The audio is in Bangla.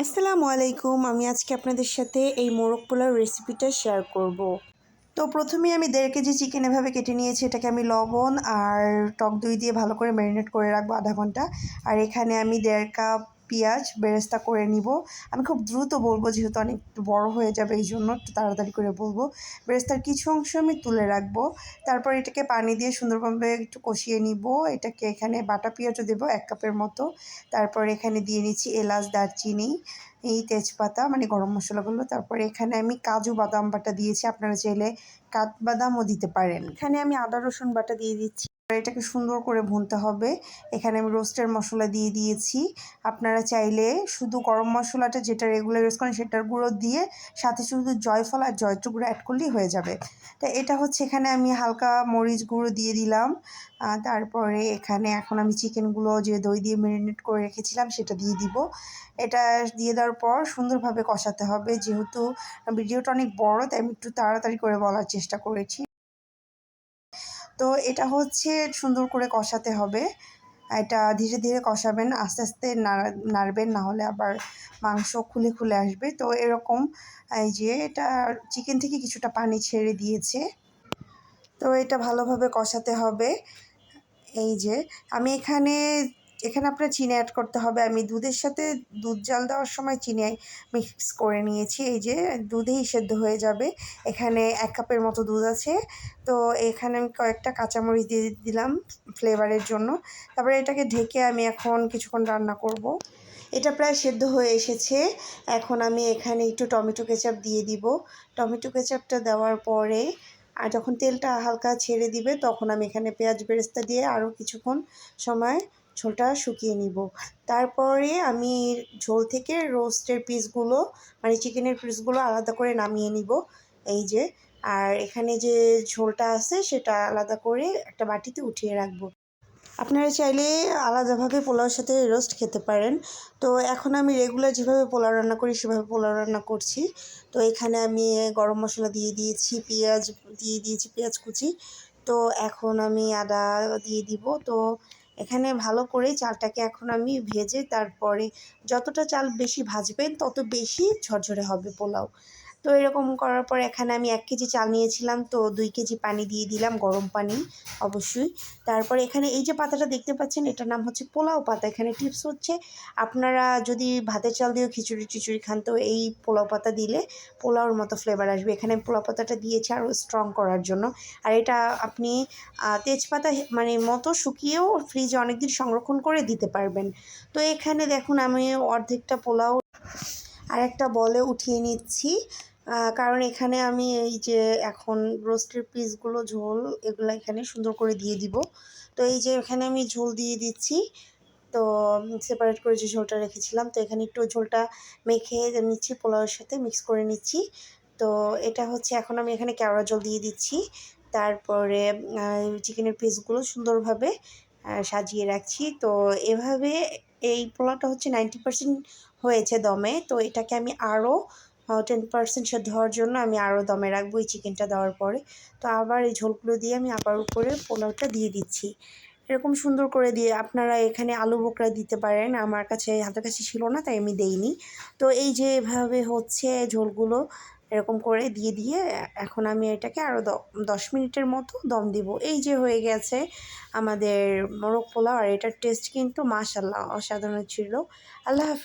আসসালামু আলাইকুম। আমি আজকে আপনাদের সাথে এই মোরগ পোলাও রেসিপিটা শেয়ার করব। তো প্রথমেই আমি 1.5 কেজি চিকেন এভাবে কেটে নিয়েছি। এটাকে আমি লবণ আর টক দই দিয়ে ভালো করে ম্যারিনেট করে রাখবো আধা ঘন্টা। আর এখানে আমি 1.5 কাপ পেঁয়াজ বেরেস্তা করে নিব। আমি খুব দ্রুত বলবো যেহেতু অনেক বড় হয়ে যাবে, এই জন্য একটু তাড়াতাড়ি করে বলবো। বেরেস্তার কিছু অংশ আমি তুলে রাখবো। তারপর এটাকে পানি দিয়ে সুন্দরভাবে একটু কষিয়ে নিব। এটাকে এখানে বাটা পেঁয়াজও দেবো 1 কাপের মতো। তারপর এখানে দিয়ে নিচ্ছি এলাচ, দারচিনি, এই তেজপাতা মানে গরম মশলাগুলো। তারপরে এখানে আমি কাজু বাদাম বাটা দিয়েছি, আপনারা চাইলে কাঠবাদামও দিতে পারেন। এখানে আমি আদা রসুন বাটা দিয়ে দিচ্ছি। এটাকে সুন্দর করে ভুনতে হবে। এখানে আমি রোস্টের মশলা দিয়ে দিয়েছি। আপনারা চাইলে শুধু গরম মশলাটা যেটা রেগুলার ইউজ করেন সেটার গুঁড়ো দিয়ে সাথে শুধু জয়ফল আর জয়ত্রী গুঁড়ো অ্যাড করলেই হয়ে যাবে। তো এটা হচ্ছে এখানে আমি হালকা মরিচ গুঁড়ো দিয়ে দিলাম। তারপরে এখানে এখন আমি চিকেনগুলো যে দই দিয়ে ম্যারিনেট করে রেখেছিলাম সেটা দিয়ে দিব। এটা দিয়ে দেওয়ার পর সুন্দরভাবে কষাতে হবে। যেহেতু ভিডিওটা অনেক বড় তাই আমি একটু তাড়াতাড়ি করে বলার চেষ্টা করেছি। তো এটা হচ্ছে সুন্দর করে কষাতে হবে। এটা ধীরে ধীরে কষাবেন, আস্তে আস্তে নাড়বেন, না হলে আবার মাংস খুলে খুলে আসবে। তো এরকম এই যে এটা চিকেন থেকে কিছুটা পানি ছেড়ে দিয়েছে। তো এটা ভালোভাবে কষাতে হবে। এই যে আমি এখানে আপনার চিনি অ্যাড করতে হবে। আমি দুধের সাথে দুধ জাল দেওয়ার সময় চিনি মিক্স করে নিয়েছি। এই যে দুধেই সেদ্ধ হয়ে যাবে। এখানে 1 কাপের মতো দুধ আছে। তো এখানে আমি কয়েকটা কাঁচামরিচ দিয়ে দিলাম ফ্লেভারের জন্য। তারপরে এটাকে ঢেকে আমি এখন কিছুক্ষণ রান্না করব। এটা প্রায় সেদ্ধ হয়ে এসেছে। এখন আমি এখানে একটু টমেটো কেচাপ দিয়ে দিব। টমেটো কেচাপটা দেওয়ার পরে আর যখন তেলটা হালকা ছেড়ে দিবে তখন আমি এখানে পেঁয়াজ বেরেস্তা দিয়ে আরও কিছুক্ষণ সময় ঝোলটা শুকিয়ে নিব। তারপরে আমি ঝোল থেকে রোস্টের পিসগুলো মানে চিকেনের পিসগুলো আলাদা করে নামিয়ে নিব। এই যে আর এখানে যে ঝোলটা আছে সেটা আলাদা করে একটা বাটিতে উঠিয়ে রাখবো। আপনারা চাইলে আলাদাভাবে পোলাওর সাথে রোস্ট খেতে পারেন। তো এখন আমি রেগুলার যেভাবে পোলাও রান্না করি সেভাবে পোলাও রান্না করছি। তো এখানে আমি গরম মশলা দিয়ে দিয়েছি, পেঁয়াজ দিয়ে দিয়েছি, পেঁয়াজ কুচি। তো এখন আমি আদা দিয়ে দিব। তো এখানে ভালো করে চালটাকে এখন আমি ভেজে তারপরে যতটা চাল বেশি ভাজবেন তত বেশি ঝরঝরে হবে পোলাও। তো এরকম করার পর এখানে আমি 1 কেজি চাল নিয়েছিলাম, তো 2 কেজি পানি দিয়ে দিলাম, গরম পানি অবশ্যই। তারপরে এখানে এই যে পাতাটা দেখতে পাচ্ছেন এটার নাম হচ্ছে পোলাও পাতা। এখানে টিপস হচ্ছে আপনারা যদি ভাতের চাল দিয়েও খিচুড়ি টিচুড়ি খান তো এই পোলাও পাতা দিলে পোলাওর মতো ফ্লেভার আসবে। এখানে পোলাও পাতাটা দিয়েছি আরও স্ট্রং করার জন্য। আর এটা আপনি তেজপাতা মানে মতো শুকিয়েও ফ্রিজে অনেকদিন সংরক্ষণ করে দিতে পারবেন। তো এখানে দেখুন আমি অর্ধেকটা পোলাও আরেকটা বলে উঠিয়ে নিচ্ছি। কারণ এখানে আমি এই যে এখন রোস্টের পিসগুলো ঝোল এগুলো এখানে সুন্দর করে দিয়ে দিব। তো এই যে এখানে আমি ঝোল দিয়ে দিচ্ছি। তো সেপারেট করে যে ঝোলটা রেখেছিলাম তো এখানে একটু ঝোলটা মেখে নিচ্ছি, পোলাওয়ের সাথে মিক্স করে নিচ্ছি। তো এটা হচ্ছে এখন আমি এখানে কেওড়া জল দিয়ে দিচ্ছি। তারপরে চিকেনের পিসগুলো সুন্দরভাবে সাজিয়ে রাখছি। তো এভাবে এই পোলাওটা হচ্ছে 90% হয়েছে দমে। তো এটাকে আমি আরও 10% সেদ্ধ হওয়ার জন্য আমি আরও দমে রাখবো এই চিকেনটা দেওয়ার পরে। তো আবার এই ঝোলগুলো দিয়ে আমি আবার উপরে পোলাওটা দিয়ে দিচ্ছি। এরকম সুন্দর করে দিয়ে আপনারা এখানে আলু বোখরা দিতে পারেন। আমার কাছে হাতের কাছে ছিল না তাই আমি দেইনি। তো এই যে এভাবে হচ্ছে ঝোলগুলো এরকম করে দিয়ে এখন আমি এটাকে আরও 10 মিনিটের মতো দম দিব। এই যে হয়ে গেছে আমাদের মোরগ পোলাও। আর এটার টেস্ট কিন্তু মাশাআল্লাহ অসাধারণ ছিল। আল্লাহ হাফেজ।